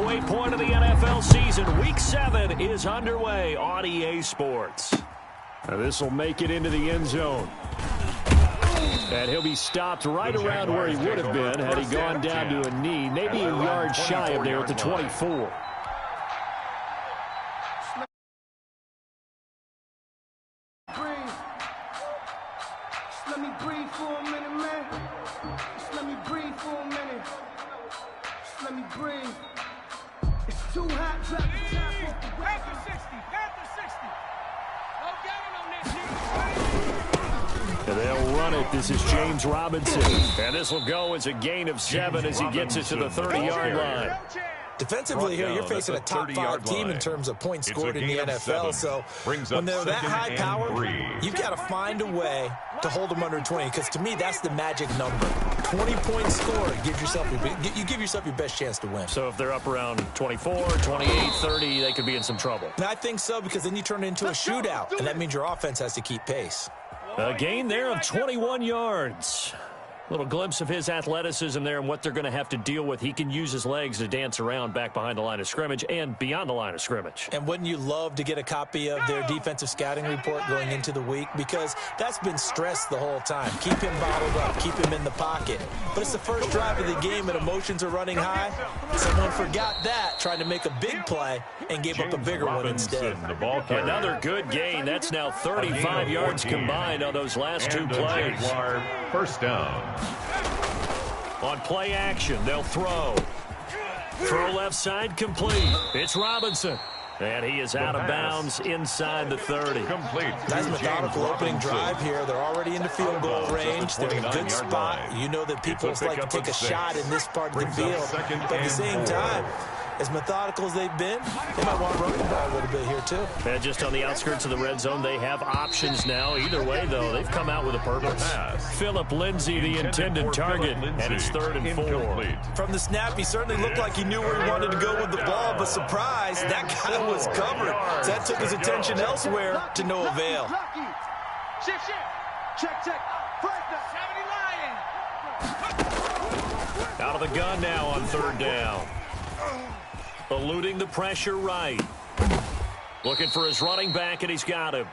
halfway point of the NFL season. Week 7 is underway on EA Sports. Now this will make it into the end zone. And he'll be stopped right around where he would have been had he gone down to a knee, maybe a yard shy of there at the 24. Let me breathe for a minute, man. Just let me breathe for a minute. Just let me breathe. It's too hot. Drop the top off the Panther 60. Panther 60. No down on this. And they'll run it. This is James Robinson. And this will go as a gain of 7 as he gets it to the 30-yard line. Defensively here, you're facing a top 5 team in terms of points scored in the NFL. So when they're that high powered, you've got to find a way to hold them under 20. Because to me, that's the magic number. 20 points scored, you give yourself your best chance to win. So if they're up around 24, 28, 30, they could be in some trouble. And I think so, because then you turn it into a shootout, and that means your offense has to keep pace. A gain there of 21 yards. Little glimpse of his athleticism there and what they're going to have to deal with. He can use his legs to dance around back behind the line of scrimmage and beyond the line of scrimmage. And wouldn't you love to get a copy of their defensive scouting report going into the week? Because that's been stressed the whole time. Keep him bottled up. Keep him in the pocket. But it's the first drive of the game and emotions are running high. Someone forgot that, trying to make a big play and gave up a bigger one instead. Another good gain. That's now 35 yards combined on those last two plays. First down. On play action, they'll throw. Throw left side, complete. It's Robinson. And he is out of bounds inside the 30. Complete. Nice methodical opening drive here. They're already into field goal range. They're in a good spot. You know that people like to take a shot in this part of the field. But at the same time, as methodical as they've been, they might want to run the ball a little bit here too. And just on the outskirts of the red zone, they have options now. Either way, though, they've come out with a purpose. Philip Lindsay, the intended target, and it's 3rd and 4. From the snap, he certainly looked like he knew where he wanted to go with the ball, but surprise, that guy was covered. So that took his attention elsewhere to no avail. Shift. Check. Out of the gun now on 3rd down. Eluding the pressure right. Looking for his running back, and he's got him.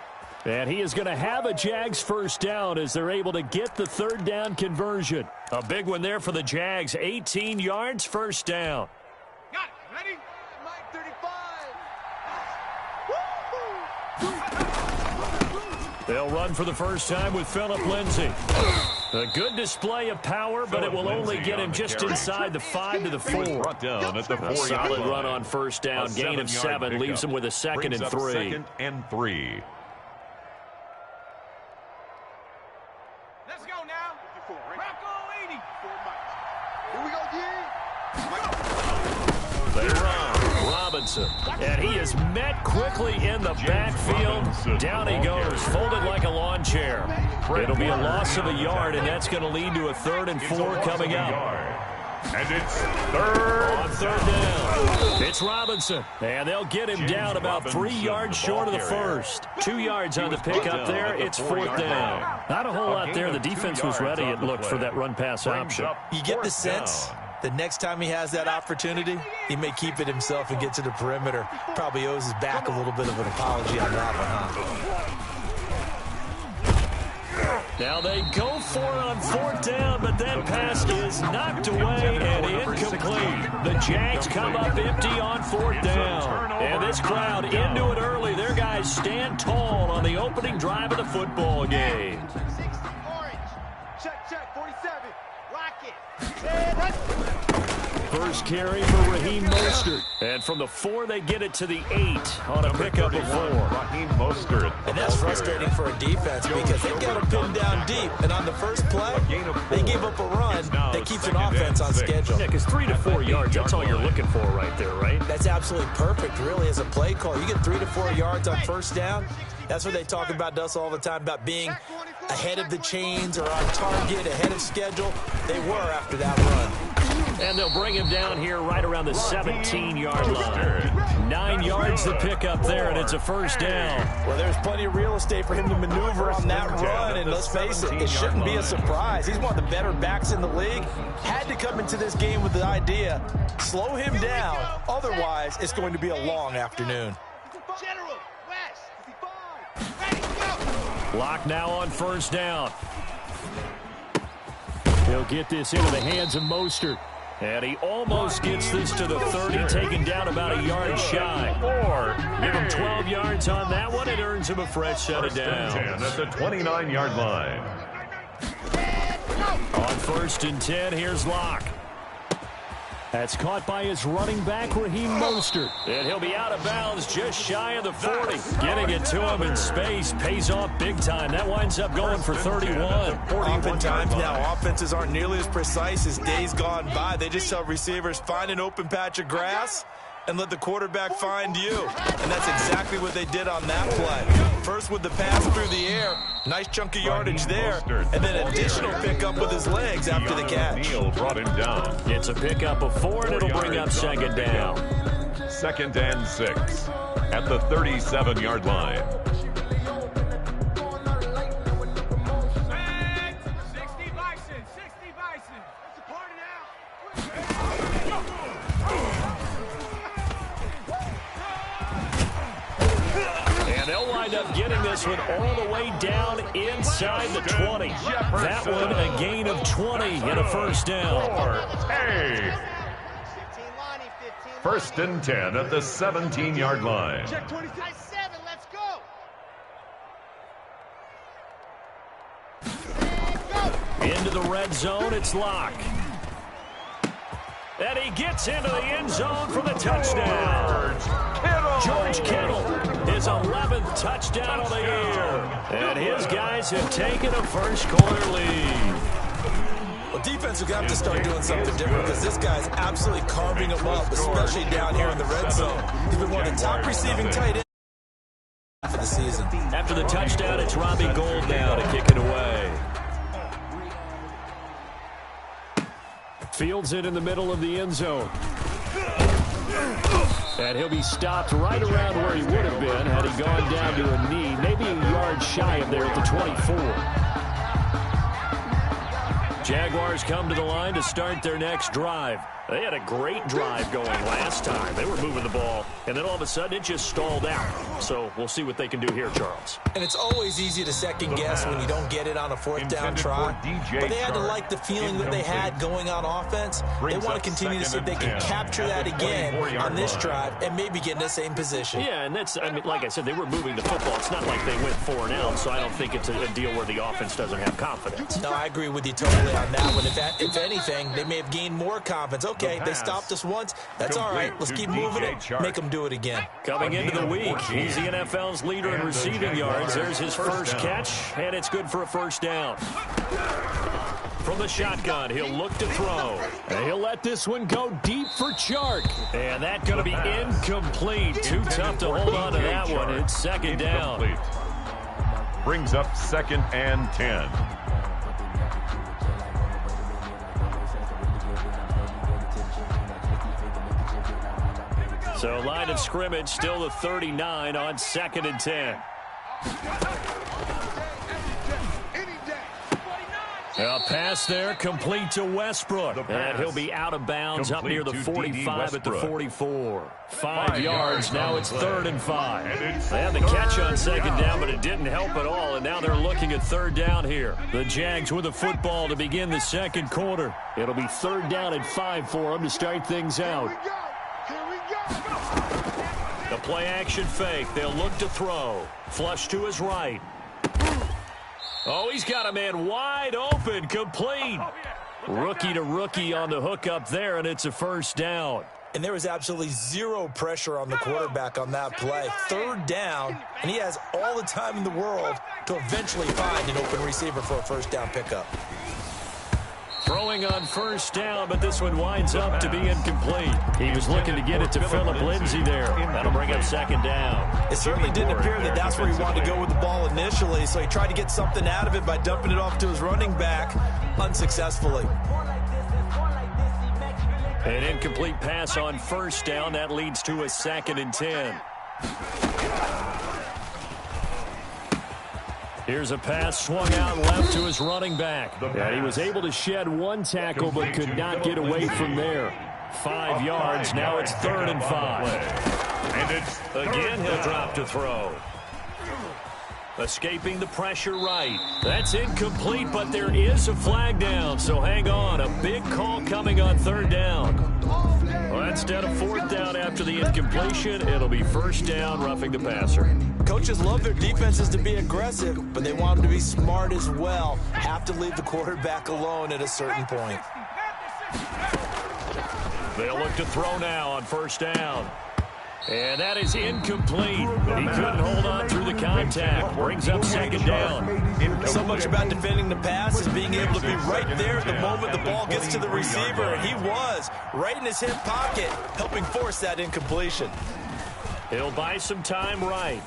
And he is going to have a Jags first down as they're able to get the 3rd down conversion. A big one there for the Jags. 18 yards, first down. Got it. Ready? Mike 35. They'll run for the first time with Philip Lindsay. A good display of power, but it will only get him just inside the 5 to the 4. A solid run on first down. Gain of 7 leaves him with a 2nd and 3. 2nd and 3. Let's go now. Rocco 80. Here we go, They run. Robinson. And he is met quickly in the backfield. Down he goes, folded like a lawn chair. It'll be a loss of a yard, and that's going to lead to a 3rd and 4 coming up. And it's 3rd on 3rd down. It's Robinson. And they'll get him down about 3 yards short of the first. 2 yards on the pickup there. It's 4th down. Not a whole lot there. The defense was ready, it looked, for that run-pass option. You get the sense the next time he has that opportunity, he may keep it himself and get to the perimeter. Probably owes his back a little bit of an apology on that one, huh? Now they go for it on 4th down, but that pass is knocked away and incomplete. The Jags come up empty on 4th down. And this crowd into it early. Their guys stand tall on the opening drive of the football game. Orange. Check. 47. Rock it. First carry for Raheem Mostert. And from the 4, they get it to the 8 on a pickup of 4. Raheem Mostert. And that's frustrating for a defense because they've got to pin down deep. And on the first play, they gave up a run that keeps an offense on schedule. Yeah, because 3 to 4 yards, that's all you're looking for right there, right? That's absolutely perfect, really, as a play call. You get 3 to 4 yards on first down. That's what they talk about us all the time, about being ahead of the chains or on target, ahead of schedule. They were after that run. And they'll bring him down here right around the 17-yard line. 9 yards to pick up there, and it's a first down. Well, there's plenty of real estate for him to maneuver on that run, and let's face it, it shouldn't be a surprise. He's one of the better backs in the league. Had to come into this game with the idea, slow him down, otherwise it's going to be a long afternoon. General, West, 55. Ready, go. Block now on first down. He'll get this into the hands of Mostert. And he almost gets this to the 30, taken down about a yard shy. Give him 12 yards on that one. It earns him a fresh set of downs. 10 at the 29-yard line. On first and 10, here's Locke. That's caught by his running back, Raheem Mostert. And he'll be out of bounds just shy of the 40. Getting it to him in space pays off big time. That winds up going for 31. Oftentimes now, offenses aren't nearly as precise as days gone by. They just tell receivers, find an open patch of grass and let the quarterback find you. And that's exactly what they did on that play. First with the pass through the air, nice chunk of yardage there, and then additional pickup with his legs after the catch. Neal brought him down. It's a pickup of 4, and it'll bring up second down. 2nd and 6 at the 37-yard line. 60 Bison, 60 Bison. That's a party And they'll wind up getting this one all the way down inside the 20. That one a gain of 20 and a first down. Hey! 1st and 10 at the 17-yard line. Check 26. 7, let's go. Into the red zone, it's Locke. And he gets into the end zone for the touchdown. George Kittle, his 11th touchdown of the year. And his guys have taken a first-quarter lead. Well, defense will have to start doing something different because this guy's absolutely carving them up, especially down here in the red zone. He's been one of the top receiving tight ends for the season. After the touchdown, it's Robbie Gould now to kick it away. Fields it in the middle of the end zone. And he'll be stopped right around where he would have been had he gone down to a knee, maybe a yard shy of there at the 24. Jaguars come to the line to start their next drive. They had a great drive going last time. They were moving the ball, and then all of a sudden it just stalled out. So we'll see what they can do here, Charles. And it's always easy to second guess when you don't get it on a 4th down try. But they had to like the feeling that they had going on offense. They want to continue to see if they can capture that again on this drive and maybe get in the same position. Yeah, and that's, I mean, like I said, they were moving the football. It's not like they went 4 and out, so I don't think it's a deal where the offense doesn't have confidence. No, I agree with you totally on that one. If anything, they may have gained more confidence. Okay, they stopped us once. That's all right. Let's keep moving it. Make them do it again. Coming into the week, he's the NFL's leader in receiving yards. There's his first catch, and it's good for a first down. From the shotgun, he'll look to throw. And he'll let this one go deep for Chark. And that's going to be incomplete. Too tough to hold on to that one. It's second down. Brings up 2nd and 10. So line of scrimmage, still the 39 on 2nd and 10. A pass there, complete to Westbrook. And he'll be out of bounds up near the 45 at the 44. 5 yards, now it's 3rd and 5. They had the catch on second down, but it didn't help at all, and now they're looking at 3rd down here. The Jags with the football to begin the second quarter. It'll be 3rd down and 5 for them to start things out. The play action fake. They'll look to throw. Flush to his right. Oh, he's got a man wide open. Complete. Rookie to rookie on the hook up there, and it's a first down. And there was absolutely zero pressure on the quarterback on that play. 3rd down, and he has all the time in the world to eventually find an open receiver for a first down pickup. Throwing on first down, but this one winds up to be incomplete. He was looking to get it to Phillip Lindsay there. That'll bring up second down. It certainly didn't appear that that's where he wanted to go with the ball initially, so he tried to get something out of it by dumping it off to his running back unsuccessfully. An incomplete pass on first down. That leads to a 2nd and 10. Here's a pass swung out left to his running back. And he was able to shed one tackle but could not get away from there. 5 yards. Now it's 3rd and 5. And it's Again, he'll drop to throw. Escaping the pressure right. That's incomplete, but there is a flag down. So hang on. A big call coming on 3rd down. Well, instead of 4th down after the incompletion, it'll be 1st down, roughing the passer. Coaches love their defenses to be aggressive, but they want them to be smart as well. Have to leave the quarterback alone at a certain point. They'll look to throw now on 1st down. And that is incomplete. He couldn't hold on through the contact. Brings up 2nd down. So much about defending the pass is being able to be right there at the moment the ball gets to the receiver. And he was right in his hip pocket, helping force that incompletion. He'll buy some time right.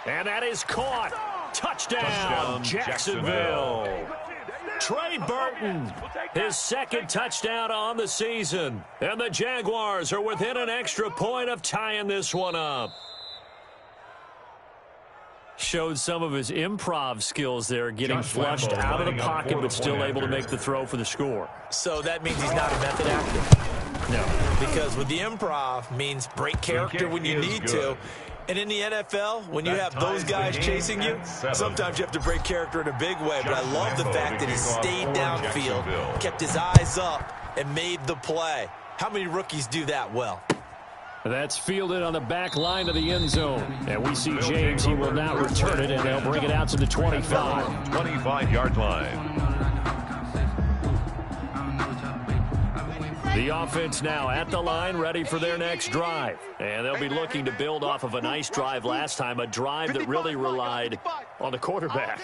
And that is caught. Touchdown, Jacksonville. Trey Burton, his 2nd touchdown on the season. And the Jaguars are within an extra point of tying this one up. Showed some of his improv skills there, getting flushed out of the pocket but still able to make the throw for the score. So that means he's not a method actor? No. Because with the improv means break character when you need to. And in the NFL, when you have those guys chasing you, sometimes you have to break character in a big way. But I love the fact that he stayed downfield, kept his eyes up, and made the play. How many rookies do that well? That's fielded on the back line of the end zone. And we see James. He will now return it, and they'll bring it out to the 25. 25-yard line. The offense now at the line, ready for their next drive. And they'll be looking to build off of a nice drive last time, a drive that really relied on the quarterback.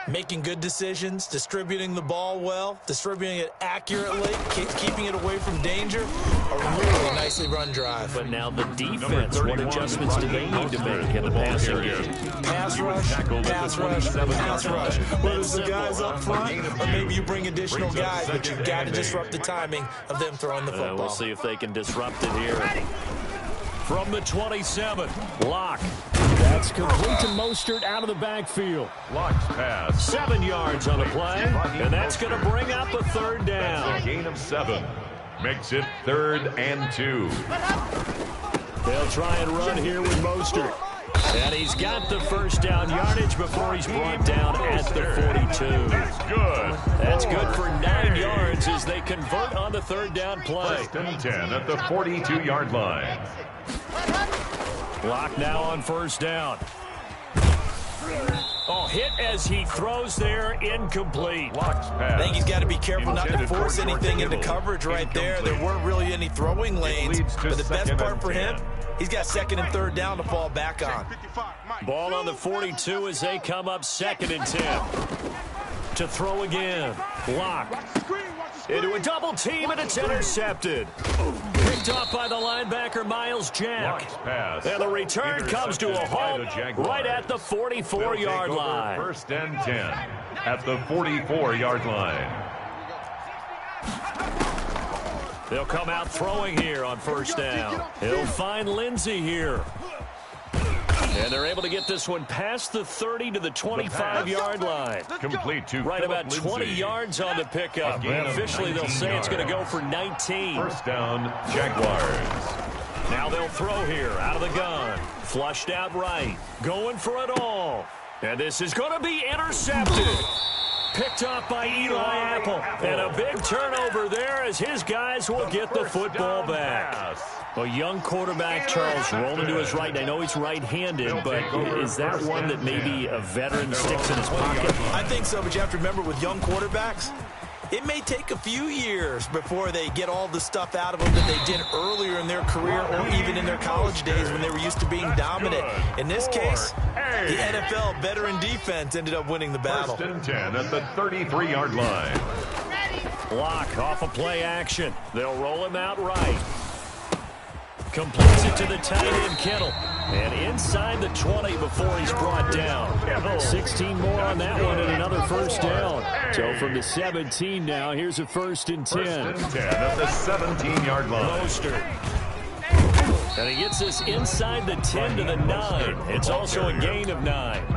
Making good decisions, distributing the ball well, distributing it accurately, keeping it away from danger. A really nicely run drive. But now the defense, what adjustments do they need to make in the passing game? Pass rush, pass rush, pass rush. Whether it's the guys up front or maybe you bring additional guys, but you've got to disrupt the timing of them throwing the football. We'll see if they can disrupt it here. From the 27, Locke. That's complete to Mostert out of the backfield. Locke's pass. 7 yards on the play, and that's going to bring up a 3rd down. That's a gain of 7. Makes it 3rd and 2. They'll try and run here with Mostert. And he's got the 1st down yardage before he's brought down at the 42. That's good. That's good for 9 yards as they convert on the 3rd down play. 1st and 10 at the 42-yard line. Locke now on 1st down. Oh, hit as he throws there, incomplete. Locke's pass. I think he's got to be careful not to force anything into coverage right there. There weren't really any throwing lanes, but the best part for him, he's got 2nd and 3rd down to fall back on. Ball on the 42 as they come up 2nd and 10. To throw again. Locke into a double team, and it's intercepted. Picked off by the linebacker, Miles Jack. And the return comes to a halt right at the 44-yard line. 1st and 10 at the 44-yard line. They'll come out throwing here on 1st down. He'll find Lindsey here. And they're able to get this one past the 30 to the 25-yard line. Complete to right about 20 yards on the pickup. Officially, they'll say it's going to go for 19. 1st down, Jaguars. Now they'll throw here out of the gun. Flushed out right. Going for it all. And this is going to be intercepted. Picked off by Eli Apple. And a big turnover there as his guys will get the football back. A young quarterback, Charles, rolling to his right. I know he's right-handed, but is that one that maybe a veteran sticks in his pocket? I think so, but you have to remember with young quarterbacks, it may take a few years before they get all the stuff out of them that they did earlier in their career or even in their college days when they were used to being dominant. In this case, the NFL veteran defense ended up winning the battle. 1st and 10 at the 33-yard line. Locke off a play action. They'll roll him out right. Completes it to the tight end, Kittle. And inside the 20 before he's brought down. 16 more on that one and another first down. So from the 17 now, here's a 1st and 10. 1st and 10 at the 17-yard line. Mostert. And he gets us inside the 10 to the 9. It's also a gain of 9.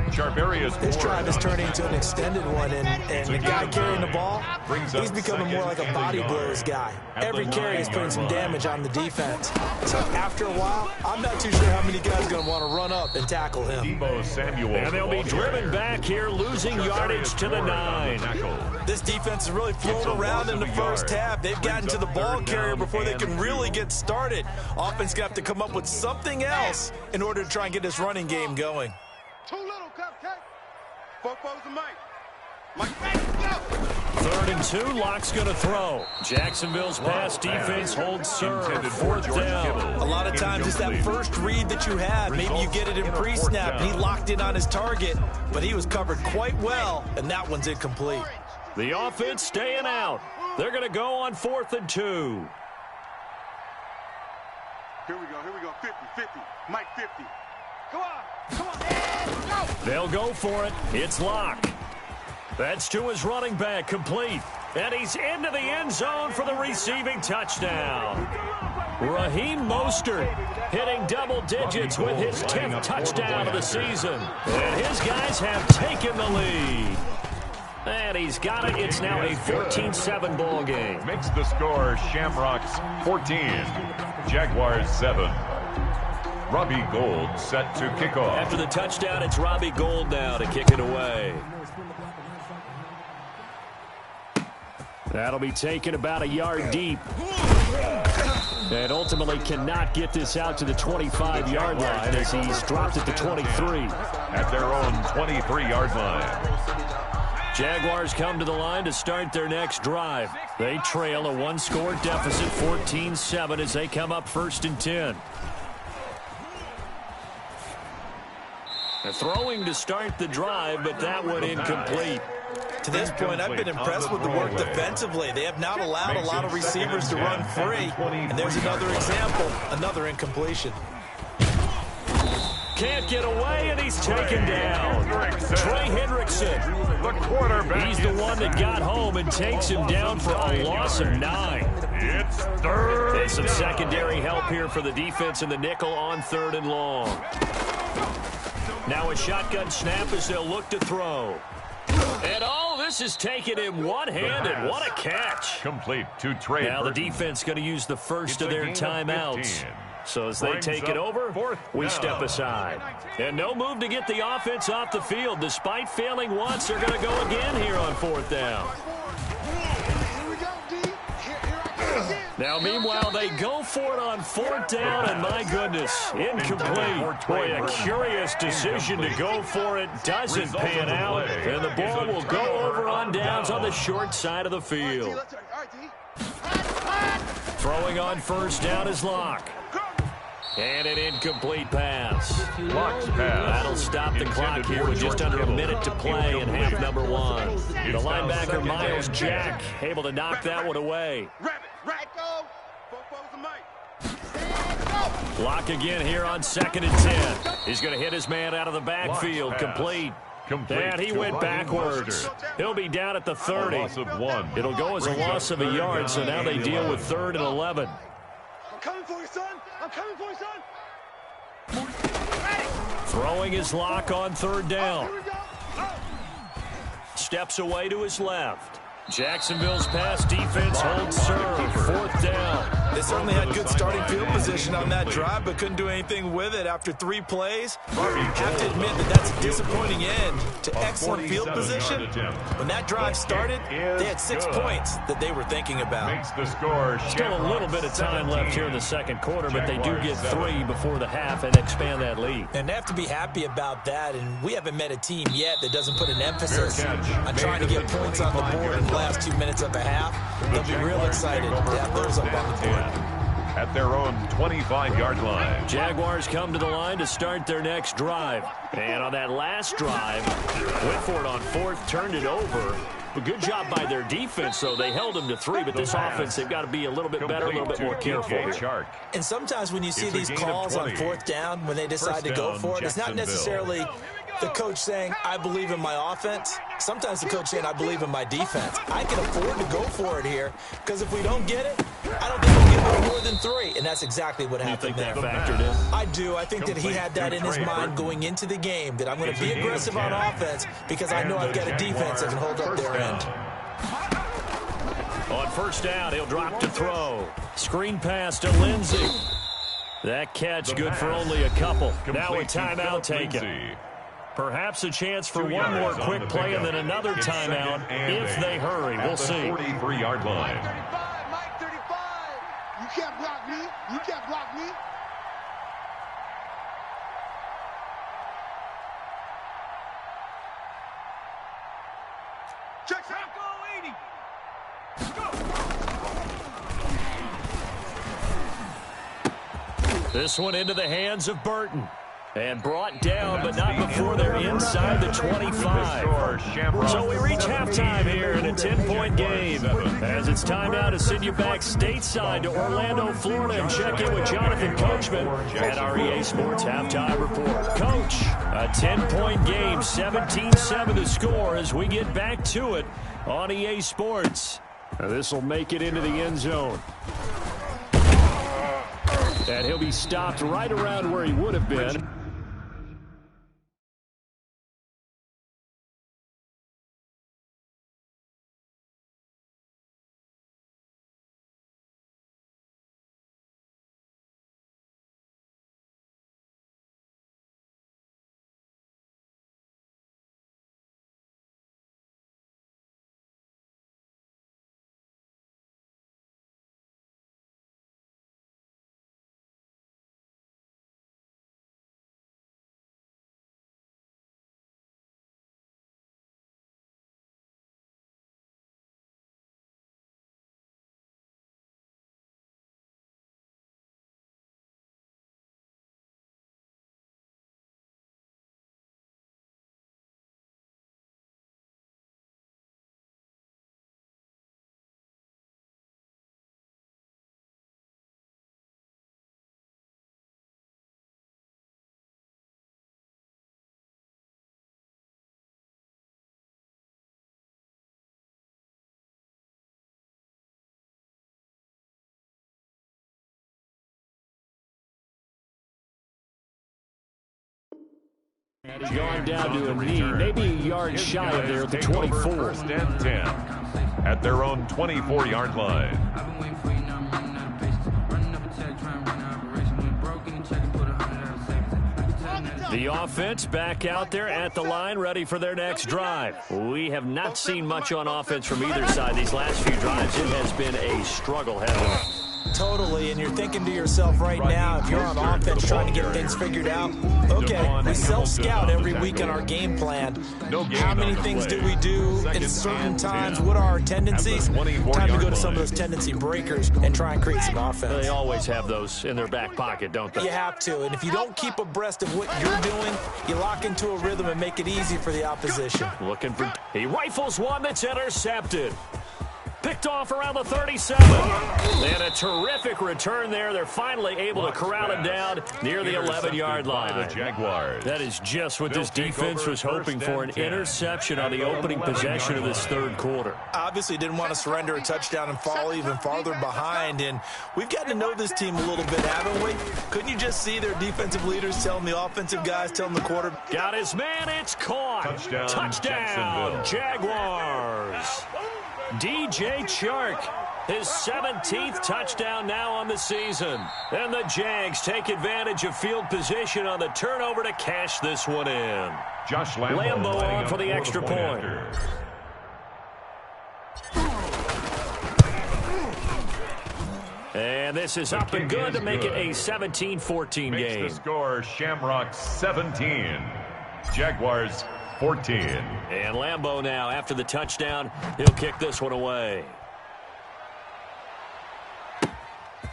This drive is turning into an extended one, and the guy carrying the ball, he's becoming more like a body blows guy. Every carry is putting some damage on the defense. So after a while, I'm not too sure how many guys are going to want to run up and tackle him. And they'll be driven back here, losing yardage to the 9. This defense is really flown around in the first half. They've gotten to the ball carrier before they can really get started. Offense going to have to come up with something else in order to try and get this running game going. Too little, cupcake. 4-4's the mic. 3rd and 2, Locke's going to throw. Jacksonville's pass defense holds serve. 4th down. A lot of times it's that first read that you had. Maybe you get it in pre-snap, and he locked in on his target, but he was covered quite well, and that one's incomplete. The offense staying out. They're going to go on 4th and 2. Here we go. 50. Mike 50. Come on. They'll go for it. It's Locke. That's to his running back, complete. And he's into the end zone for the receiving touchdown. Raheem Mostert hitting double digits with his 10th touchdown of the season. And his guys have taken the lead. And he's got it. It's now a 14-7 ball game. Makes the score Shamrocks 14, Jaguars 7. Robbie Gould set to kick off. After the touchdown, it's Robbie Gould now to kick it away. That'll be taken about a yard deep. And ultimately cannot get this out to the 25-yard line as he's dropped it to 23. At their own 23-yard line. Jaguars come to the line to start their next drive. They trail a one-score deficit, 14-7, as they come up 1st and 10. Throwing to start the drive, but that one incomplete. To this point, I've been impressed with the work defensively. They have not allowed a lot of receivers to run free. And there's another example, another incompletion. Can't get away, and he's taken down. Trey Hendrickson. The quarterback. He's the one that got home and takes him down for a loss of 9. It's 3rd. And some secondary help here for the defense in the nickel on 3rd and long. Now a shotgun snap as they'll look to throw. And this is taking him one-handed. What a catch. Complete to Trey. Now the defense going to use the first of their timeouts. So as they take it over, we step aside. And no move to get the offense off the field. Despite failing once, they're going to go again here on 4th down. Now, meanwhile, they go for it on 4th down, and my goodness, incomplete. Boy, a curious decision to go for it. Doesn't pan out, and the ball will go over on downs on the short side of the field. Throwing on 1st down is Locke. And an incomplete pass. Locke's pass. That'll stop the clock here with just under a minute to play in half number 1. The linebacker, Miles Jack, able to knock that one away. Locke again here on 2nd and 10. He's going to hit his man out of the backfield. Complete. And he went backwards. He'll be down at the 30. It'll go as a loss of a yard, so now they deal with 3rd and 11. I'm coming for you, son. I'm coming for you, son. Throwing his Locke on 3rd down. Steps away to his left. Jacksonville's pass defense holds serve. 4th down. They certainly had good starting field position on that drive, but couldn't do anything with it after 3 plays. You have to admit that that's a disappointing end to excellent field position. When that drive started, they had 6 points that they were thinking about. Makes the score. Still a little bit of time left here in the 2nd quarter, but they do get 3 before the half and expand that lead. And they have to be happy about that, and we haven't met a team yet that doesn't put an emphasis on trying to get points on the board in the last 2 minutes of a half. They'll be real excited to have those up on the board. At their own 25-yard line. Jaguars come to the line to start their next drive. And on that last drive, went for it on 4th, turned it over. A good job by their defense, though. They held them to 3, but this offense, they've got to be a little bit better, a little bit more careful here. And sometimes when you see these calls on 4th down, when they decide to go for it, it's not necessarily the coach saying, I believe in my offense. Sometimes the coach saying, I believe in my defense. I can afford to go for it here, because if we don't get it, I don't think we'll get more than 3. And that's exactly what happened there. That factored in? I do. I think that he had that in his mind going into the game, that I'm going to be aggressive on offense because I know I've got a defense that can hold up their end. On 1st down, he'll drop to throw. Screen pass to Lindsey. That catch good for only a couple. Now a timeout taken. Perhaps a chance for one more quick play and then another timeout if they hurry. We'll see. 43-yard line. Mike 35. You can't block me. You can't block me. Check out. Go 80. This one into the hands of Burton. And brought down, but not before they're inside the 25. So we reach halftime here in a 10-point game. As it's time now to send you back stateside to Orlando, Florida, and check in with Jonathan Coachman at our EA Sports Halftime Report. Coach, a 10-point game, 17-7 the score as we get back to it on EA Sports. This will make it into the end zone. And he'll be stopped right around where he would have been. Gone down to a knee, maybe a yard shy of there at the 24. 1st and 10 at their own 24-yard line. The offense back out there at the line, ready for their next drive. We have not seen much on offense from either side these last few drives. It has been a struggle, hasn't it? Totally, and you're thinking to yourself right now, if you're on offense trying to get things figured out, okay, we self-scout every week in our game plan. How many things do we do at certain times? What are our tendencies? Time to go to some of those tendency breakers and try and create some offense. They always have those in their back pocket, don't they? You have to, and if you don't keep abreast of what you're doing, you lock into a rhythm and make it easy for the opposition. Looking for... He rifles one that's intercepted. Picked off around the 37. And a terrific return there. They're finally able to corral him down near the 11-yard line. The Jaguars. That is just what this defense was hoping for, an interception on the opening possession of this third quarter. Obviously didn't want to surrender a touchdown and fall even farther behind, and we've gotten to know this team a little bit, haven't we? Couldn't you just see their defensive leaders telling the offensive guys, telling the quarter? Got his man, it's caught. Touchdown Jaguars. DJ Chark, his 17th touchdown now on the season. And the Jags take advantage of field position on the turnover to cash this one in. Josh Lambo on for the extra point. And this is up and good to make it a 17-14 game. Makes the score Shamrock 17, Jaguars 14. And Lambo now, after the touchdown, he'll kick this one away.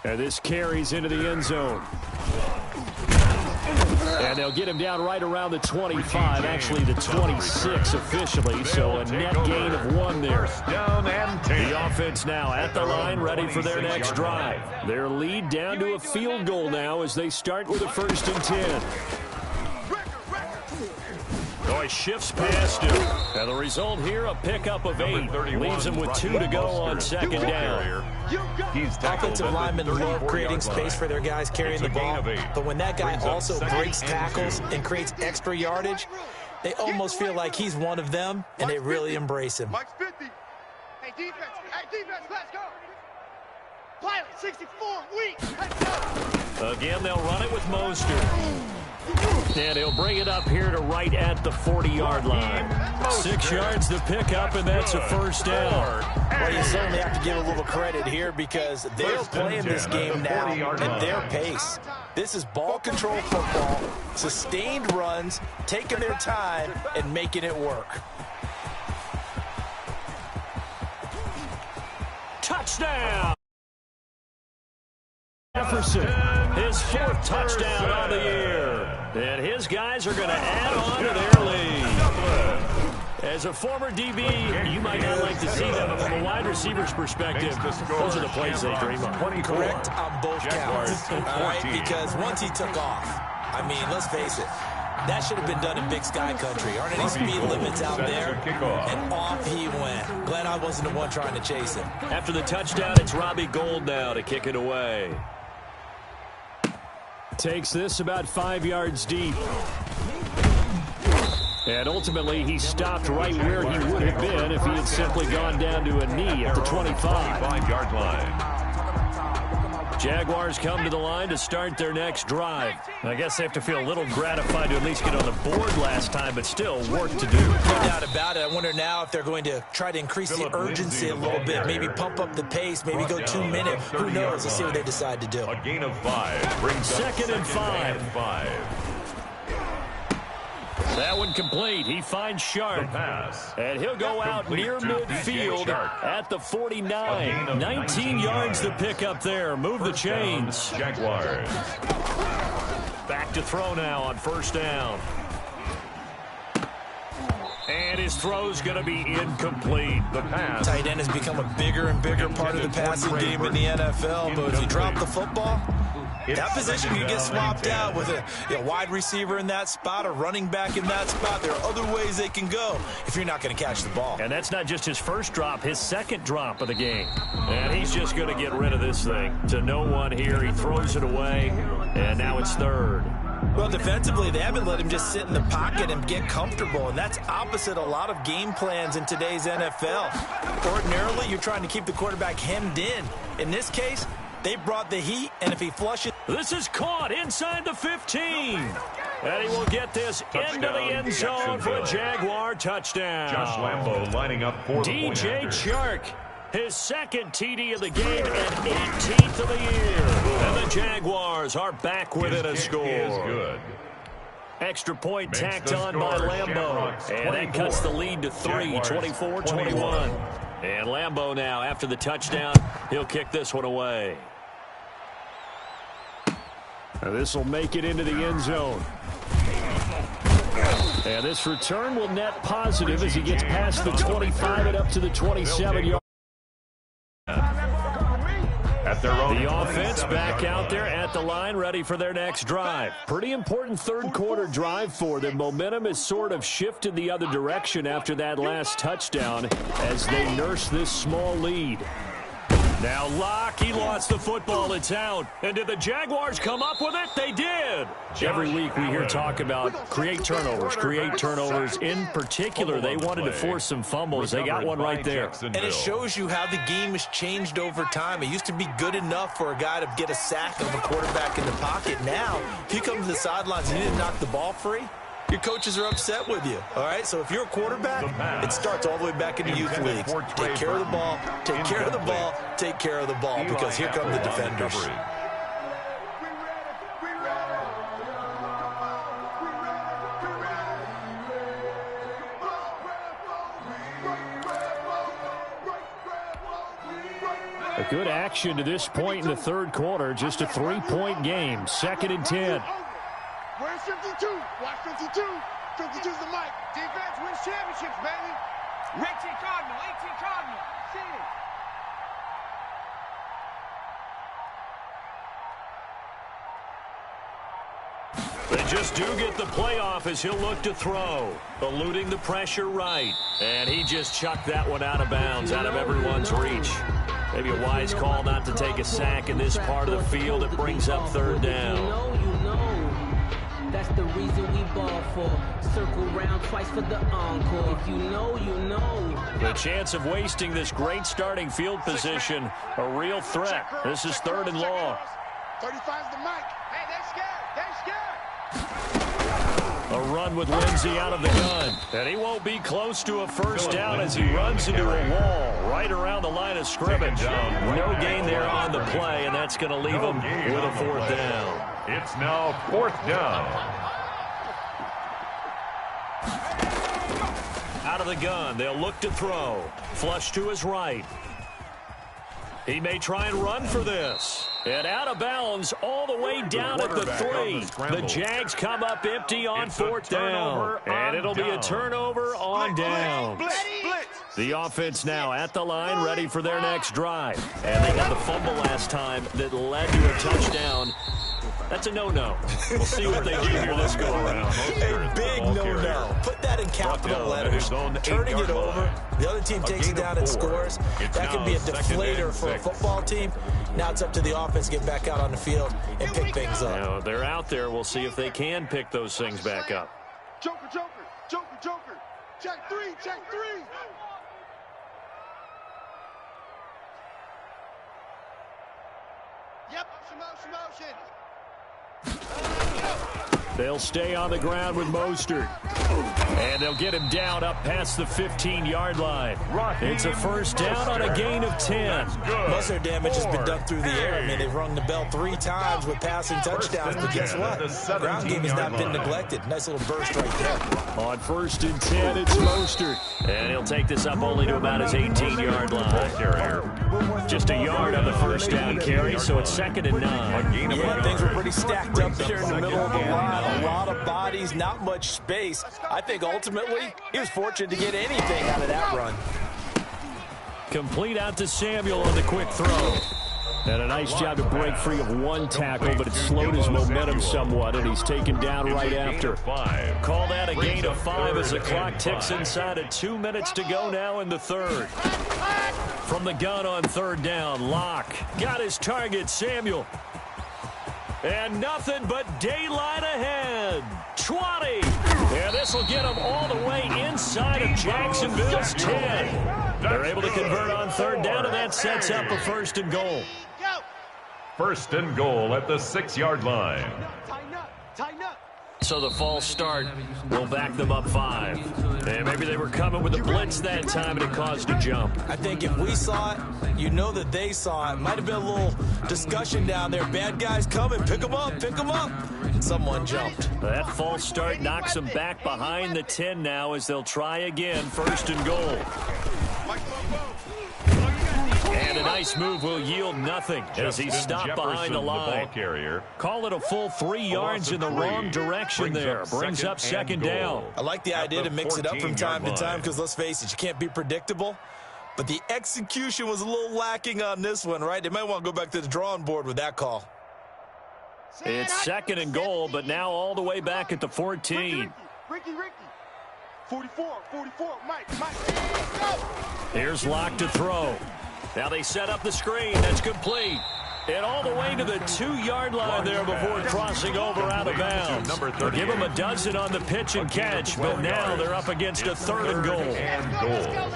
And this carries into the end zone. And they'll get him down right around the 25, actually the 26 officially, so a net gain of 1 there. Down and 10. The offense now at the line, ready for their next drive. Their lead down to a field goal now as they start with a 1st and 10. Oh, he shifts past him. And the result here, a pickup of 8. Leaves him with 2 to go on 2nd down. Offensive linemen love creating space for their guys carrying the ball. But when that guy also breaks tackles and creates extra yardage, they almost feel like he's one of them, and they really embrace him. Mike's 50. Hey, defense, let's go. Pilot, 64, weak, let's go. Again, they'll run it with Mostert. And he'll bring it up here to right at the 40-yard line. 6 yards to pick up, and that's a 1st down. Well, you certainly have to give a little credit here because they're playing this game now at their pace. This is ball control football, sustained runs, taking their time, and making it work. Touchdown! Jefferson, his 4th touchdown on the year. And his guys are going to add on to their lead. As a former DB, you might not like to see that, but from a wide receiver's perspective, those are the plays they dream of. Correct on both counts, all right? Because once he took off, I mean, let's face it, that should have been done in Big Sky Country. Aren't any speed limits out there? And off he went. Glad I wasn't the one trying to chase him. After the touchdown, it's Robbie Gould now to kick it away. Takes this about 5 yards deep. And ultimately, he stopped right where he would have been if he had simply gone down to a knee at the 25. 5-yard line. Jaguars come to the line to start their next drive. I guess they have to feel a little gratified to at least get on the board last time, but still work to do. No doubt about it. I wonder now if they're going to try to increase the urgency a little bit, maybe pump up the pace, maybe go 2 minutes. Who knows? Let's see what they decide to do. A gain of 5 brings up 2nd and 5. That one complete. He finds Sharp. And he'll go out near midfield at the 49. 19 yards to pick up there. Move the chains. Jaguars. Back to throw now on 1st down. And his throw's going to be incomplete. The pass. Tight end has become a bigger and bigger part of the passing game in the NFL. But if you drop the football, that position can get swapped out with a wide receiver in that spot, a running back in that spot. There are other ways they can go if you're not going to catch the ball. And that's not just his 1st drop, his 2nd drop of the game. And he's just going to get rid of this thing. To no one here, he throws it away, and now it's 3rd. Well, defensively, they haven't let him just sit in the pocket and get comfortable, and that's opposite a lot of game plans in today's NFL. Ordinarily, you're trying to keep the quarterback hemmed in. In this case, they brought the heat, and if he flushes... This is caught inside the 15. And he will get this into the end zone for a Jaguar touchdown. Josh Lambo lining up for the DJ Pointers. Chark, his 2nd TD of the game and 18th of the year. And the Jaguars are back within a score. Is good. Extra point Makes tacked the on score by Lambo. Shamrocks And that 24. cuts the lead to 3, Jaguars 24-21. And Lambo now, after the touchdown, he'll kick this one away. This will make it into the end zone. And this return will net positive as he gets past the 25 and up to the 27-yard. At their own The offense back out there at the line, ready for their next drive. Pretty important 3rd quarter drive for them. Momentum has sort of shifted the other direction after that last touchdown as they nurse this small lead. Now Locke, he lost the football, it's out. And did the Jaguars come up with it? They did. Every week we hear talk about create turnovers. In particular, they wanted to force some fumbles. They got one right there. And it shows you how the game has changed over time. It used to be good enough for a guy to get a sack of a quarterback in the pocket. Now, if you come to the sidelines and you didn't knock the ball free, your coaches are upset with you, all right? So if you're a quarterback, it starts all the way back in the youth leagues. Take care of the ball, take care of the ball, take care of the ball, because here come the defenders. A good action to this point in the 3rd quarter. Just a 3-point game. 2nd and 10. Where's 52? Watch 52. 52's the mic. Defense wins championships, baby. 18 Cardinal, 18 Cardinal. See it. They just do get the playoff as he'll look to throw. Eluding the pressure right. And he just chucked that one out of bounds, out of everyone's reach. Maybe a wise call not to take a sack in this part of the field. It brings up third down. You know. That's the reason we ball for. Circle round twice for the encore. If you know, you know. The chance of wasting this great starting field position, a real threat. This is third and long. 35's the mic. Hey, they're scared. They're scared. A run with Lindsey out of the gun. And he won't be close to a first down as he runs into a wall right around the line of scrimmage. No gain there on the play, and that's going to leave him with a fourth down. It's now fourth down. Out of the gun, they'll look to throw. Flush to his right. He may try and run for this. And out of bounds all the way down at the 3. The Jags come up empty on fourth down. And it'll be a turnover on down. The offense now at the line, ready for their next drive. And they had the fumble last time that led to a touchdown. That's a no-no. We'll see what they do here this go-around. A big no-no. Put that in capital letters. Turning it over. The other team takes it down and scores. That can be a deflator for a football team. Now it's up to the offense to get back out on the field and pick things up. Now, they're out there. We'll see if they can pick those things back up. Joker, Joker, Joker, Joker. Check 3, check 3. Yep, motion. They'll stay on the ground with Mostert. And they'll get him down up past the 15-yard line. It's a first down on a gain of 10. Most of their damage has been done through the air. I mean, they've rung the bell 3 times with passing touchdowns. But guess what? The ground game has not been neglected. Nice little burst right there. On first and 10, it's Mostert. And he'll take this up only to about his 18-yard line. Just a yard on the first down carry, so it's second and 9. Yeah, things were pretty stacked up here in the middle of the line. A lot of bodies, not much space. I think ultimately he was fortunate to get anything out of that run. Complete out to Samuel on the quick throw. And a nice job to break free of one tackle, but it slowed his momentum somewhat, and he's taken down right after. Call that a gain of 5 as the clock ticks inside of 2 minutes to go now in the third. From the gun on third down, Locke got his target, Samuel. And nothing but daylight ahead. 20. And this will get them all the way inside of Jacksonville's 10. They're able to convert on third down, and that sets up a first and goal. First and goal at the 6-yard line. Tighten up. So the false start will back them up 5. And maybe they were coming with a blitz that time, and it caused a jump. I think if we saw it, you know that they saw it. Might have been a little discussion down there. Bad guys coming. Pick them up. Pick them up. And someone jumped. That false start knocks them back behind the 10 now as they'll try again. First and goal. And a nice move will yield nothing as he's stopped behind the line. Call it a full 3 yards in the wrong direction there. Brings up second down. I like the idea to mix it up from time to time because, let's face it, you can't be predictable. But the execution was a little lacking on this one, right? They might want to go back to the drawing board with that call. It's second and goal, but now all the way back at the 14. Ricky. 44, Mike. Here's Locke to throw. Now they set up the screen. That's complete. And all the way to the 2-yard line there before crossing over out of bounds. They'll give them a dozen on the pitch and catch, but now they're up against a third and goal. Let's go.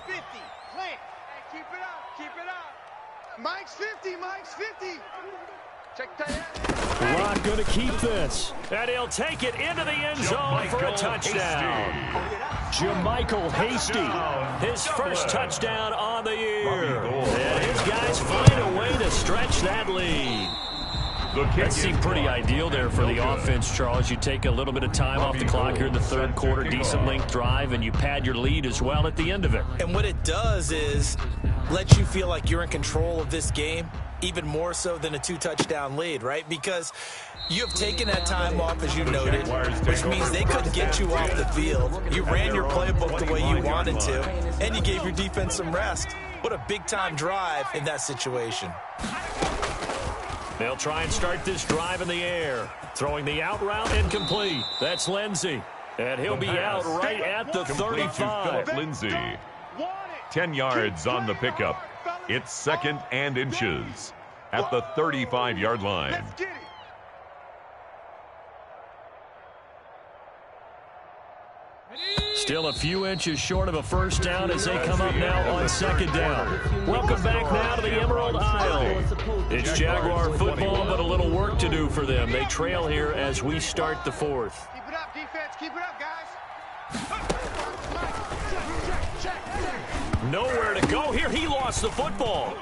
50-50. Plant. Hey, keep it up. Mike's 50. Check that. Locke going to keep this. And he'll take it into the end zone for a touchdown. JaMycal Hasty, his first touchdown on the year. And his guys find a way to stretch that lead. That seemed pretty ideal there for the offense, Charles. You take a little bit of time off the clock here in the third quarter, decent length drive, and you pad your lead as well at the end of it. And what it does is let you feel like you're in control of this game. even more so than a 2-touchdown lead, right? Because you have taken that time off, as you noted, which means they couldn't get you off the field. You ran your playbook the way you wanted to, and you gave your defense some rest. What a big-time drive in that situation. They'll try and start this drive in the air. Throwing the out route incomplete. That's Lindsey. And he'll be out right at the 35. Lindsey. 10 yards on the pickup. It's 2nd and inches at the 35-yard line. Still a few inches short of a first down as they come up now on 2nd down. Welcome back now to the Emerald Isle. It's Jaguar football, but a little work to do for them. They trail here as we start the 4th. Keep it up, defense. Keep it up, guys. Nowhere to go here. He lost the football.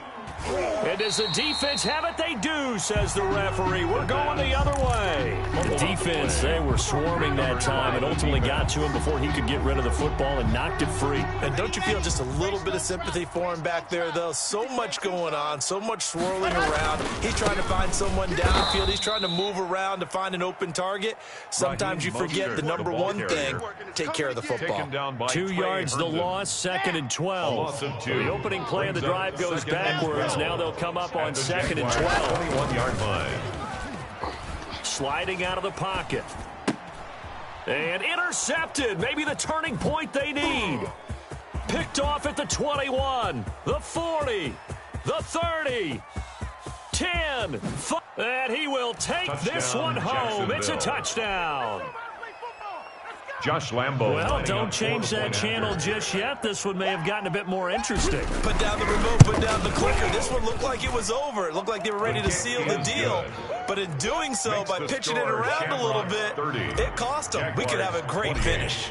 And does the defense have it? They do, says the referee. We're going the other way. The defense, they were swarming that time and ultimately got to him before he could get rid of the football and knocked it free. And don't you feel just a little bit of sympathy for him back there, though? So much going on, so much swirling around. He's trying to find someone downfield. He's trying to move around to find an open target. Sometimes you forget the number one thing, take care of the football. 2 yards the loss, 2nd and 12. The opening play of the drive goes backwards. Now they'll come up on 2nd and 12. 21-yard line. Sliding out of the pocket. And intercepted. Maybe the turning point they need. Picked off at the 21, the 40, the 30, 10. And he will take this one home. It's a touchdown. Josh Lambo. Well, don't change that channel just yet. This one may have gotten a bit more interesting. Put down the remote, put down the clicker. This one looked like it was over. It looked like they were ready to seal the deal. But in doing so, by pitching it around a little bit, it cost them. We could have a great finish.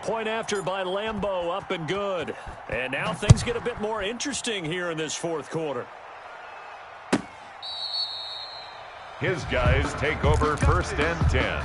Point after by Lambo, up and good. And now things get a bit more interesting here in this 4th quarter. His guys take over 1st and 10.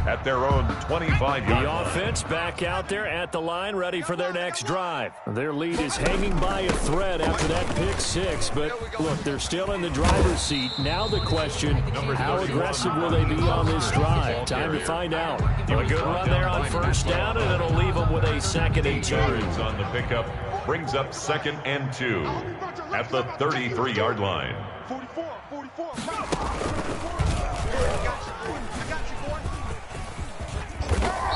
At their own 25-yard line. The offense back out there at the line, ready for their next drive. Their lead is hanging by a thread after that pick 6, but look, they're still in the driver's seat. Now the question, how aggressive will they be on this drive? Time to find out. A good run there on 1st down, and it'll leave them with a 2nd and 2. On the pickup brings up 2nd and 2 at the 33-yard line. 44.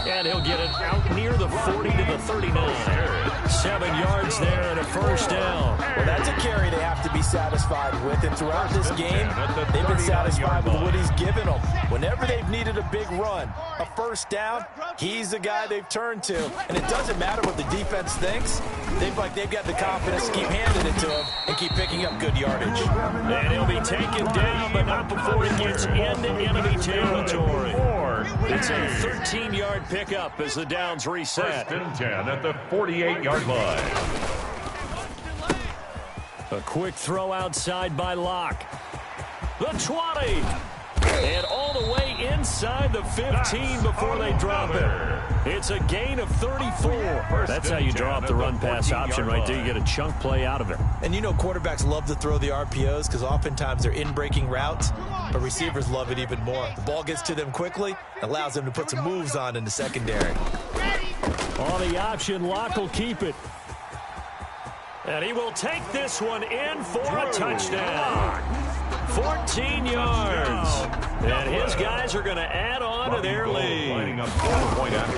And he'll get it out near the 40 to the 39. 7 yards there and a first down. Well, that's a carry they have to be satisfied with. And throughout this game, they've been satisfied with what he's given them. Whenever they've needed a big run, a first down, he's the guy they've turned to. And it doesn't matter what the defense thinks. They've got the confidence to keep handing it to him and keep picking up good yardage. And he'll be taken down, but not before it gets into enemy territory. It's a 13-yard pickup as the downs reset. 1st and 10 at the 48-yard line. A quick throw outside by Locke. The 20. And all the way inside the 15 before they drop it. It's a gain of 34. That's how you draw up the run-pass option right there. You get a chunk play out of it. And you know quarterbacks love to throw the RPOs because oftentimes they're in-breaking routes, but receivers love it even more. The ball gets to them quickly, allows them to put some moves on in the secondary. On the option, Locke will keep it. And he will take this one in for a touchdown. 14 yards. And his guys are going to add on to their lead.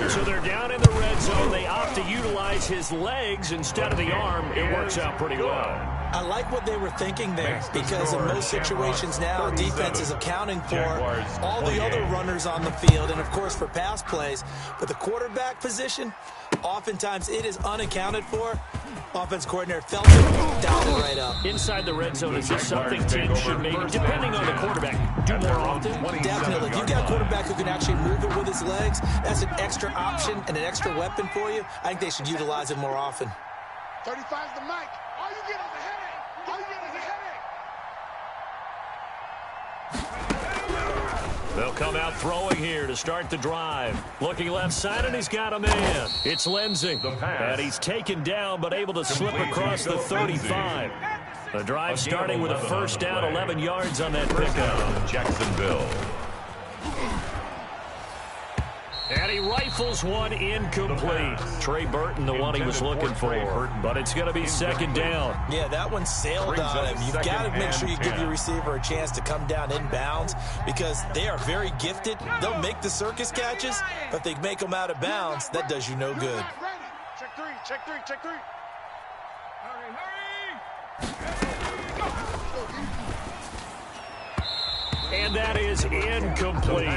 So they're down in the red zone. They opt to utilize his legs instead of the arm. It works out pretty well. I like what they were thinking there because in most situations now, defense is accounting for all the other runners on the field and, of course, for pass plays. But the quarterback position, oftentimes it is unaccounted for. Offense coordinator felt it, dialed it right up. Inside the red zone, is this something teams should maybe, depending on the quarterback, do more often? Definitely. If you've got a quarterback who can actually move it with his legs, that's an extra option and an extra weapon for you. I think they should utilize it more often. 35's the mic. All you get is a headache. All you get is a headache. They'll come out throwing here to start the drive. Looking left side, and he's got a man. It's Lindsey. And he's taken down, but able to slip across the 35. The drive starting with a first down, 11 yards on that pickup. Jacksonville. And he rifles one incomplete. Trey Burton, the one he was looking for. But it's going to be second down. Yeah, that one sailed on him. You've got to make sure you give your receiver a chance to come down inbounds because they are very gifted. They'll make the circus catches, but if they make them out of bounds, that does you no good. Check three, check three, check three. And that is incomplete.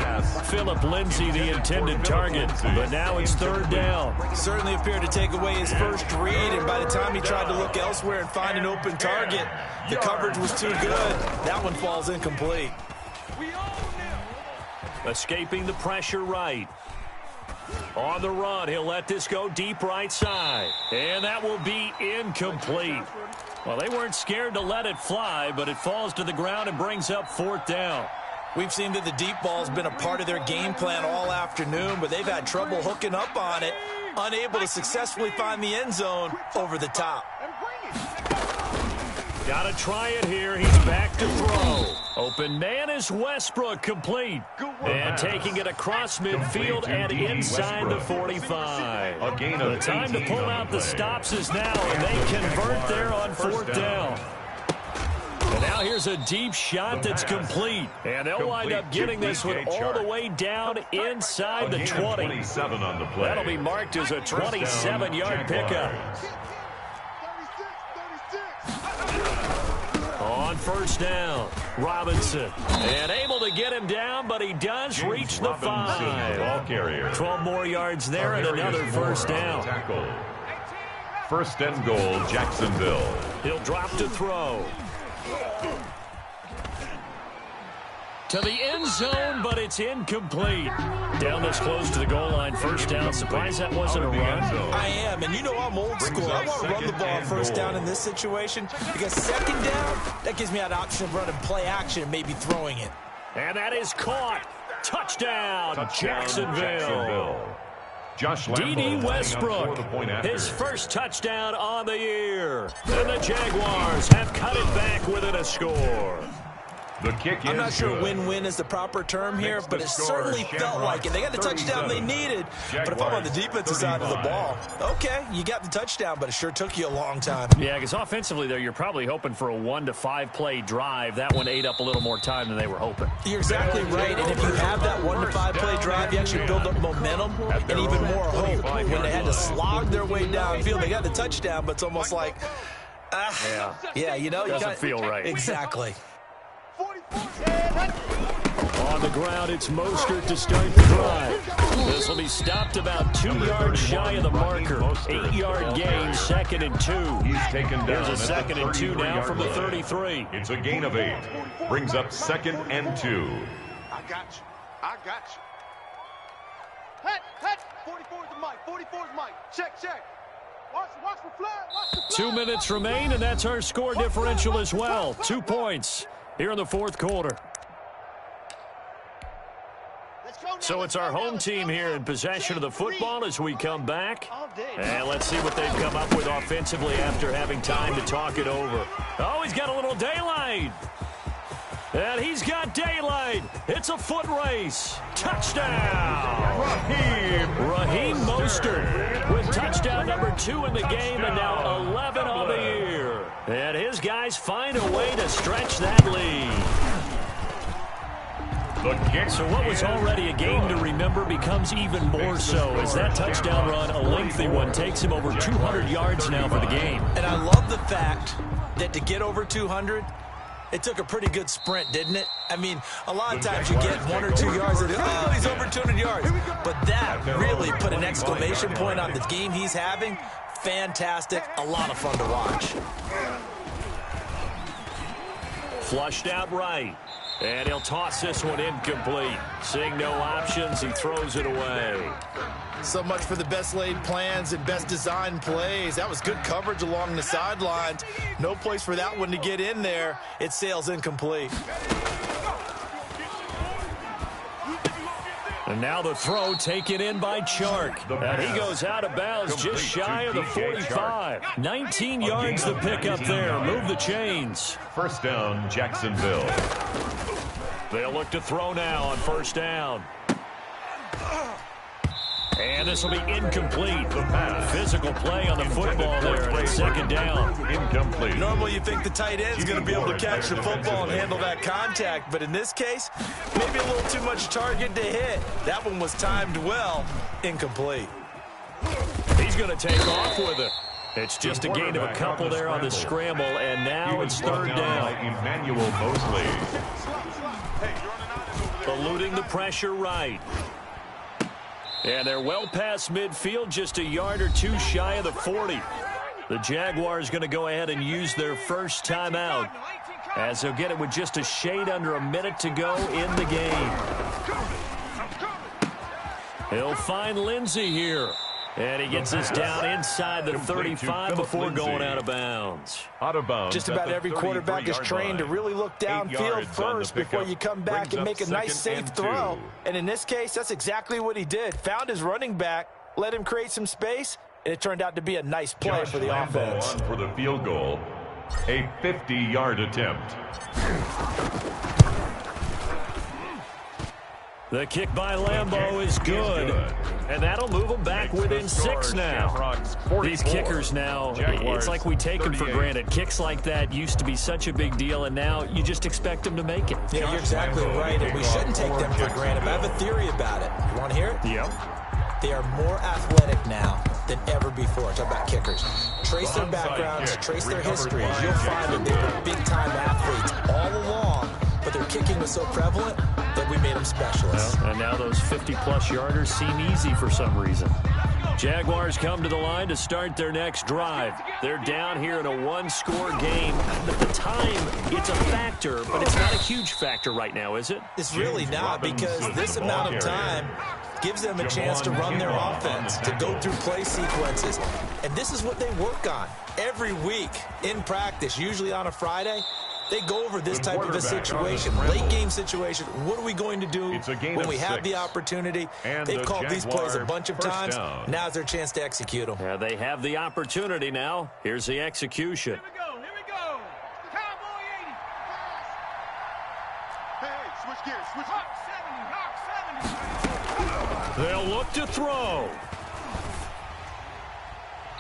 Philip Lindsay, the intended target, but now it's third down. Certainly appeared to take away his first read, and by the time he tried to look elsewhere and find an open target, the coverage was too good. That one falls incomplete. Escaping the pressure right. On the run, he'll let this go deep right side. And that will be incomplete. Well, they weren't scared to let it fly, but it falls to the ground and brings up fourth down. We've seen that the deep ball's been a part of their game plan all afternoon, but they've had trouble hooking up on it, unable to successfully find the end zone over the top. Got to try it here. He's back to throw. Open man is Westbrook, complete. And taking it across midfield and inside the 45. The time to pull out the stops is now, and they convert there on fourth down. And now here's a deep shot that's complete. And they'll wind up getting this one all the way down inside the 20. That'll be marked as a 27-yard pickup. On first down, Robinson. And able to get him down, but he does reach the 5. 12 more yards there and another first down. First and goal, Jacksonville. He'll drop to throw. To the end zone, but it's incomplete. Down this close to the goal line, first down. Surprised that wasn't a run. I am, and you know I'm old school. I want to run the ball on first down in this situation because second down, that gives me an option of running play action and maybe throwing it. And that is caught. Touchdown, Jacksonville. D.D. Westbrook, his first touchdown on the year. And the Jaguars have cut it back within a score. The kick I'm not sure win-win is the proper term here, but it certainly felt like it. They got the touchdown they needed, but if I'm on the defensive side of the ball, okay, you got the touchdown, but it sure took you a long time. Yeah, because offensively there, you're probably hoping for a 1 to 5 play drive. That one ate up a little more time than they were hoping. You're exactly right, and if you have that 1 to 5 play drive, you actually build up momentum and even more hope. When they had to slog their way downfield, they got the touchdown, but it's almost like, yeah, you know, doesn't feel right. Exactly. On the ground, it's Mostert to start the drive. This will be stopped about 2 yards shy of the marker. 8-yard gain, 2nd and 2. He's taken down. Here's a 2nd and 2 now from the 33. It's a gain of 8. Brings up 2nd and 2. I got you. I got you. Head. 44 is the mic. 44 is the mic. Check. Watch the flag. Watch the flag. 2 minutes remain, and that's our score differential as well. 2 points here in the fourth quarter. So it's our home team here in possession of the football as we come back. And let's see what they've come up with offensively after having time to talk it over. Oh, he's got a little daylight. And he's got daylight. It's a foot race. Touchdown. Raheem Mostert with touchdown number 2 in the game and now 11 on the year. And his guys find a way to stretch that lead. So what was already a game to remember becomes even more so as that touchdown run, a lengthy one, takes him over 200 yards now for the game. And I love the fact that to get over 200, it took a pretty good sprint, didn't it? I mean, a lot of times you get 1 or 2 yards and, oh, he's over 200 yards. But that really put an exclamation point on the game he's having. Fantastic. A lot of fun to watch. Flushed out right. And he'll toss this one incomplete. Seeing no options, he throws it away. So much for the best laid plans and best designed plays. That was good coverage along the sidelines. No place for that one to get in there. It sails incomplete. And now the throw taken in by Chark. And he goes out of bounds just shy of the 45. 19 yards the pickup there. Move the chains. First down, Jacksonville. They'll look to throw now on first down. And this will be incomplete. The pass. Physical play on the football there, and it's second down. Incomplete. Normally you think the tight end's going to be able to catch the football and handle that contact, but in this case, maybe a little too much target to hit. That one was timed well. Incomplete. He's going to take off with it. It's just a gain of a couple there on the scramble, and now it's third down. Emmanuel Mosley. Eluding the pressure right. And they're well past midfield, just a yard or two shy of the 40. The Jaguars going to go ahead and use their first timeout, as they'll get it with just a shade under a minute to go in the game. He'll find Lindsey here. And he gets this down inside the 35 before going out of bounds. Out of bounds. Just about every quarterback is trained to really look downfield first before you come back and make a nice safe throw. And in this case, that's exactly what he did. Found his running back, let him create some space, and it turned out to be a nice play for the offense. On for the field goal, a 50-yard attempt. The kick by Lambeau is good. And that'll move them back within 6 now. These kickers now, it's like we take them for granted. Kicks like that used to be such a big deal, and now you just expect them to make it. Yeah, you're exactly right, and we shouldn't take them for granted. But I have a theory about it. You want to hear it? Yep. They are more athletic now than ever before. Talk about kickers. Trace their backgrounds, trace their histories. You'll find that they were big-time athletes all along, but their kicking was so prevalent that we made them specialists. Well, and now those 50-plus yarders seem easy for some reason. Jaguars come to the line to start their next drive. They're down here in a one-score game. At the time, it's a factor, but it's not a huge factor right now, is it? It's really not, because this amount of time gives them a chance to run their offense, to go through play sequences. And this is what they work on every week in practice, usually on a Friday. They go over this type of a situation, late-game situation. What are we going to do when we have the opportunity? They've called these plays a bunch of times. Now's their chance to execute them. Yeah, they have the opportunity now. Here's the execution. Here we go. Cowboy 80. Hey, switch gears, switch. Hawk 70, Hawk 70. They'll look to throw.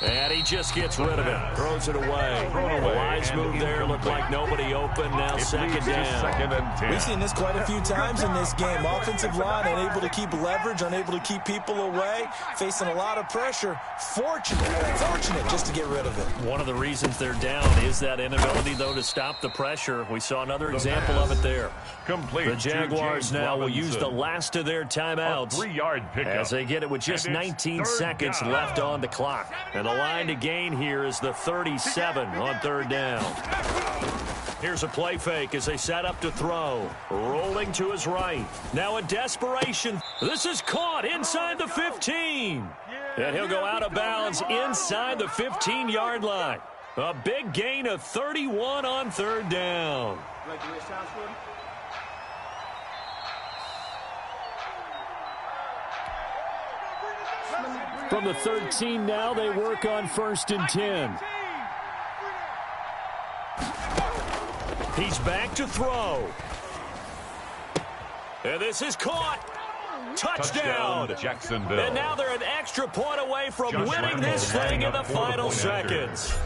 And he just gets rid of it. Throws it away. Wise move there. Looked like nobody open. Now second down. We've seen this quite a few times in this game. Offensive line unable to keep leverage, unable to keep people away, facing a lot of pressure. Fortunate just to get rid of it. One of the reasons they're down is that inability, though, to stop the pressure. We saw another example of it there. Complete. The Jaguars now will use the last of their timeouts 3-yard pickup as they get it with just 19 seconds left on the clock. And the line to gain here is the 37 on third down. Here's a play fake as they set up to throw. Rolling to his right. Now a desperation. This is caught inside the 15. And he'll go out of bounds inside the 15-yard line. A big gain of 31 on third down. From the 13 now, they work on 1st and 10. He's back to throw. And this is caught. Touchdown. Jacksonville. And now they're an extra point away from winning this thing in the final seconds.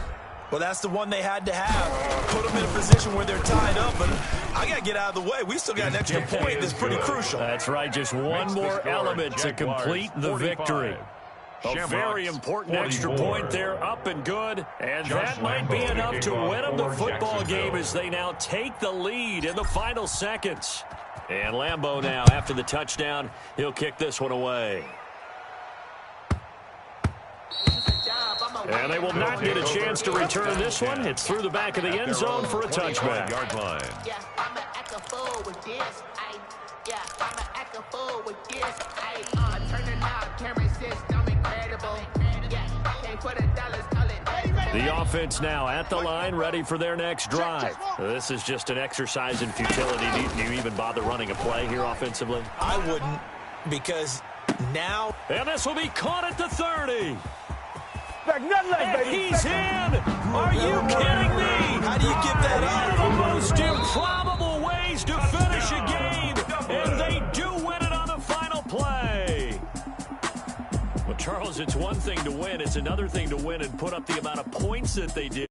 Well, that's the one they had to have. Put them in a position where they're tied up, but I got to get out of the way. We still got an extra point that's pretty crucial. That's right. Just one more element to complete the victory. A very important extra point there, up and good. And that might be enough to win them the football game as they now take the lead in the final seconds. And Lambeau now, after the touchdown, he'll kick this one away. And they will not get a chance to return this one. It's through the back of the end zone for a touchback. Yard line. Yeah, I'm an acting fool with this. Yeah, I'm an acting fool with this. Turn the knob, camera system incredible. Yeah, can't put $1, call it. The offense now at the line, ready for their next drive. This is just an exercise in futility. Do you even bother running a play here offensively? I wouldn't. because now... And this will be caught at the 30. And he's in. Are you kidding me? How do you give that up? One of the most improbable ways to finish a game, and they do win it on the final play. Well, Charles, it's one thing to win. It's another thing to win and put up the amount of points that they did.